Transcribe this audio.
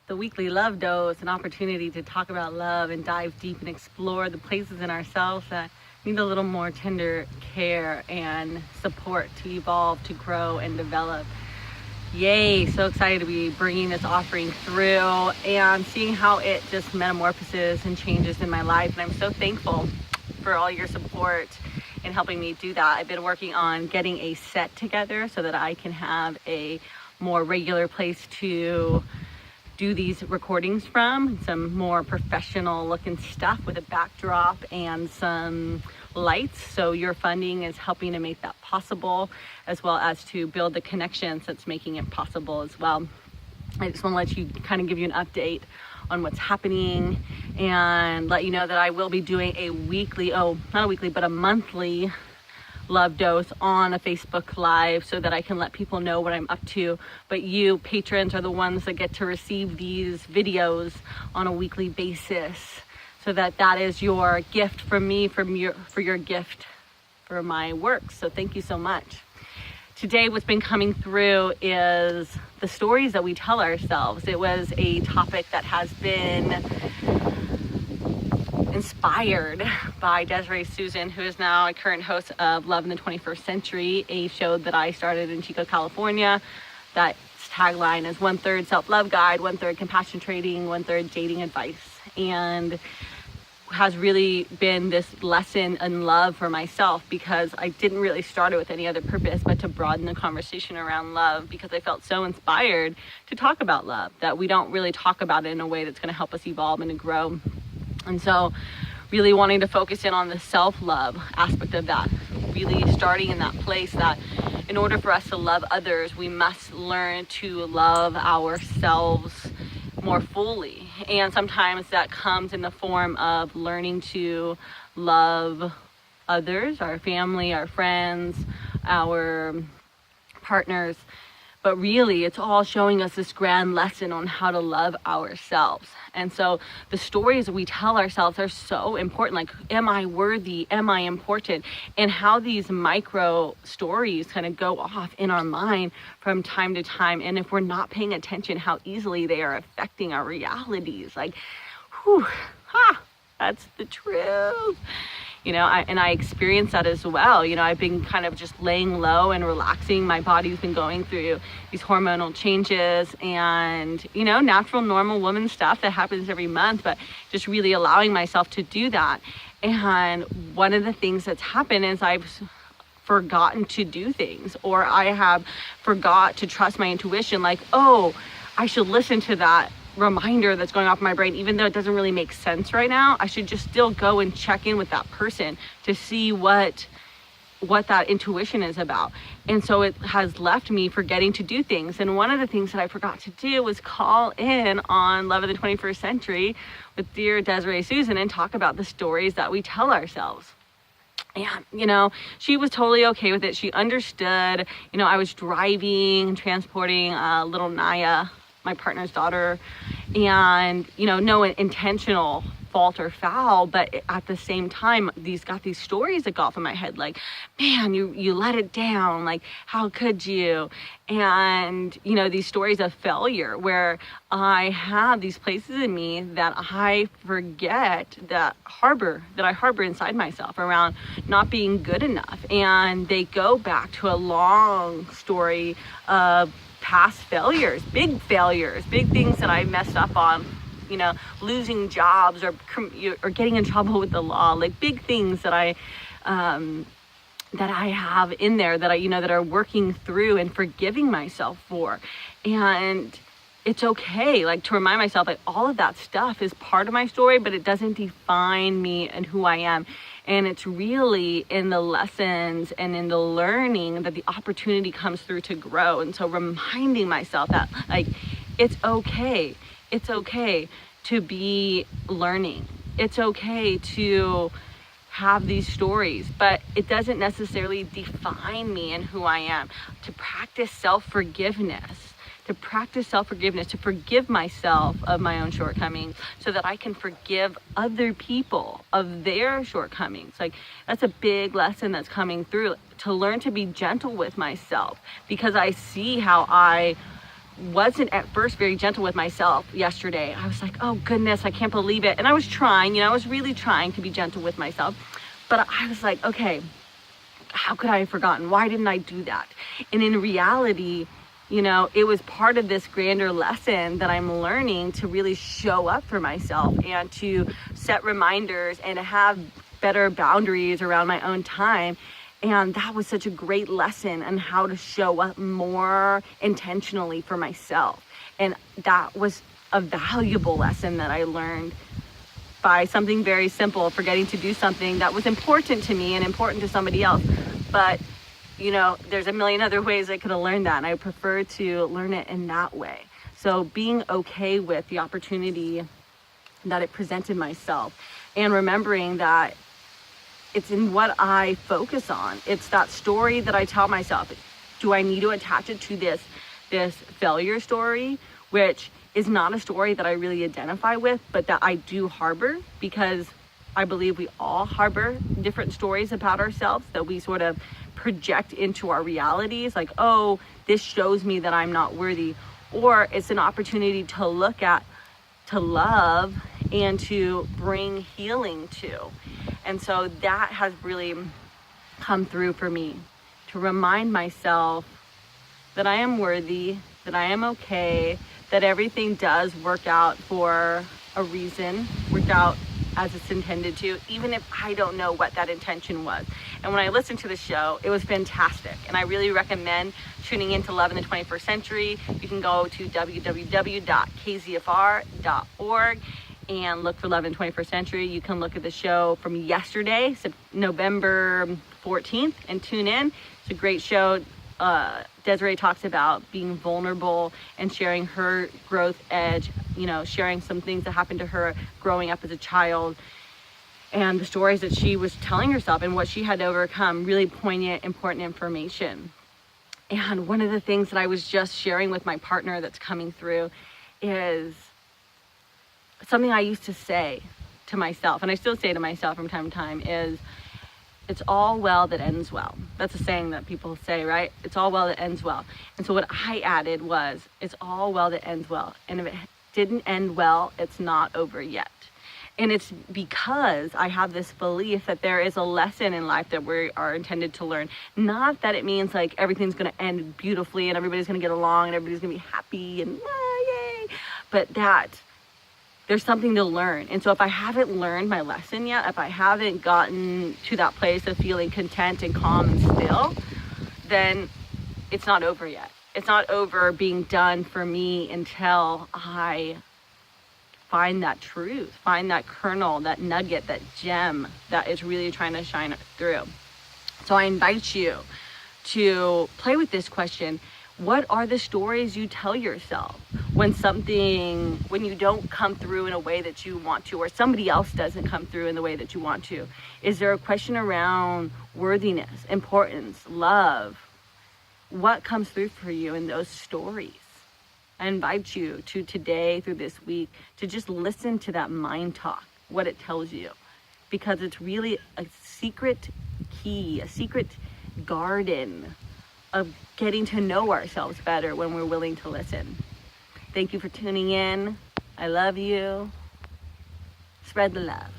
the weekly love dose, an opportunity to talk about love and dive deep and explore the places in ourselves that need a little more tender care and support to evolve, to grow, and develop. Yay, so excited to be bringing this offering through and seeing how it just metamorphoses and changes in my life. And I'm so thankful for all your support in helping me do that. I've been working on getting a set together so that I can have a more regular place to do these recordings from, some more professional looking stuff with a backdrop and some lights. So your funding is helping to make that possible, as well as to build the connections that's making it possible as well. I just want to let you kind of give you an update on what's happening and let you know that I will be doing a weekly, not a weekly, but a monthly love dose on a Facebook Live so that I can let people know what I'm up to. But you patrons are the ones that get to receive these videos on a weekly basis, so that is your gift from me, for your gift for my work. So thank you so much. Today, what's been coming through is the stories that we tell ourselves. It was a topic that has been inspired by Desiree Susan, who is now a current host of Love in the 21st Century, a show that I started in Chico, California. That tagline is 1/3 self-love guide, 1/3 compassion trading, 1/3 dating advice, and has really been this lesson in love for myself, because I didn't really start it with any other purpose but to broaden the conversation around love, because I felt so inspired to talk about love, that we don't really talk about it in a way that's going to help us evolve and to grow. And so really wanting to focus in on the self-love aspect of that, really starting in that place that in order for us to love others, we must learn to love ourselves more fully. And sometimes that comes in the form of learning to love others, our family, our friends, our partners. But really, it's all showing us this grand lesson on how to love ourselves. And so the stories we tell ourselves are so important. Like, am I worthy? Am I important? And how these micro stories kind of go off in our mind from time to time. And if we're not paying attention, how easily they are affecting our realities. Like, that's the truth. I experienced that as well. I've been kind of just laying low and relaxing. My body's been going through these hormonal changes and, natural, normal woman stuff that happens every month, but just really allowing myself to do that. And one of the things that's happened is I've forgotten to do things, or I have forgot to trust my intuition. Like, I should listen to that reminder that's going off in my brain, even though it doesn't really make sense right now. I should just still go and check in with that person to see what that intuition is about. And so it has left me forgetting to do things. And one of the things that I forgot to do was call in on Love of the 21st Century with dear Desiree Susan and talk about the stories that we tell ourselves. And, she was totally okay with it. She understood. I was driving, transporting little Naya, my partner's daughter, and no intentional fault or foul, but at the same time, these stories that go off in my head, like, man, you let it down, like, how could you? And these stories of failure, where I have these places in me that I forget that I harbor inside myself around not being good enough. And they go back to a long story of past failures, big things that I messed up on, losing jobs or getting in trouble with the law, like big things that I have in there that that are working through and forgiving myself for. And it's okay, like, to remind myself, like, all of that stuff is part of my story, but it doesn't define me and who I am. And it's really in the lessons and in the learning that the opportunity comes through to grow. And so reminding myself that, like, it's okay to be learning. It's okay to have these stories, but it doesn't necessarily define me and who I am. To practice self-forgiveness, to forgive myself of my own shortcomings so that I can forgive other people of their shortcomings. Like, that's a big lesson that's coming through, to learn to be gentle with myself, because I see how I wasn't at first very gentle with myself yesterday. I was like, oh goodness, I can't believe it. And I was trying, I was really trying to be gentle with myself. But I was like, okay, how could I have forgotten? Why didn't I do that? And in reality, it was part of this grander lesson that I'm learning to really show up for myself and to set reminders and to have better boundaries around my own time. And that was such a great lesson on how to show up more intentionally for myself. And that was a valuable lesson that I learned by something very simple, forgetting to do something that was important to me and important to somebody else. But there's a million other ways I could have learned that, and I prefer to learn it in that way. So being okay with the opportunity that it presented myself, and remembering that it's in what I focus on. It's that story that I tell myself. Do I need to attach it to this failure story, which is not a story that I really identify with, but that I do harbor, because I believe we all harbor different stories about ourselves that we sort of project into our realities, like, oh, this shows me that I'm not worthy. Or it's an opportunity to look at, to love, and to bring healing to. And so that has really come through for me, to remind myself that I am worthy, that I am okay, that everything does work out for a reason, work out as it's intended to, even if I don't know what that intention was. And when I listened to the show, it was fantastic. And I really recommend tuning into Love in the 21st Century. You can go to www.kzfr.org and look for Love in the 21st Century. You can look at the show from yesterday, November 14th, and tune in. It's a great show. Desiree talks about being vulnerable and sharing her growth edge, sharing some things that happened to her growing up as a child, and the stories that she was telling herself and what she had to overcome. Really poignant, important information. And one of the things that I was just sharing with my partner that's coming through is something I used to say to myself, and I still say to myself from time to time, is, it's all well that ends well. That's a saying that people say, right? It's all well that ends well. And so what I added was, it's all well that ends well. And if it didn't end well, it's not over yet. And it's because I have this belief that there is a lesson in life that we are intended to learn. Not that it means like everything's going to end beautifully and everybody's going to get along and everybody's going to be happy and yay, but that there's something to learn. And so if I haven't learned my lesson yet, if I haven't gotten to that place of feeling content and calm and still, then it's not over yet. It's not over being done for me until I find that truth, find that kernel, that nugget, that gem that is really trying to shine through. So I invite you to play with this question. What are the stories you tell yourself when you don't come through in a way that you want to, or somebody else doesn't come through in the way that you want to? Is there a question around worthiness, importance, love? What comes through for you in those stories? I invite you to today, through this week, to just listen to that mind talk, what it tells you, because it's really a secret key, a secret garden of getting to know ourselves better when we're willing to listen. Thank you for tuning in. I love you. Spread the love.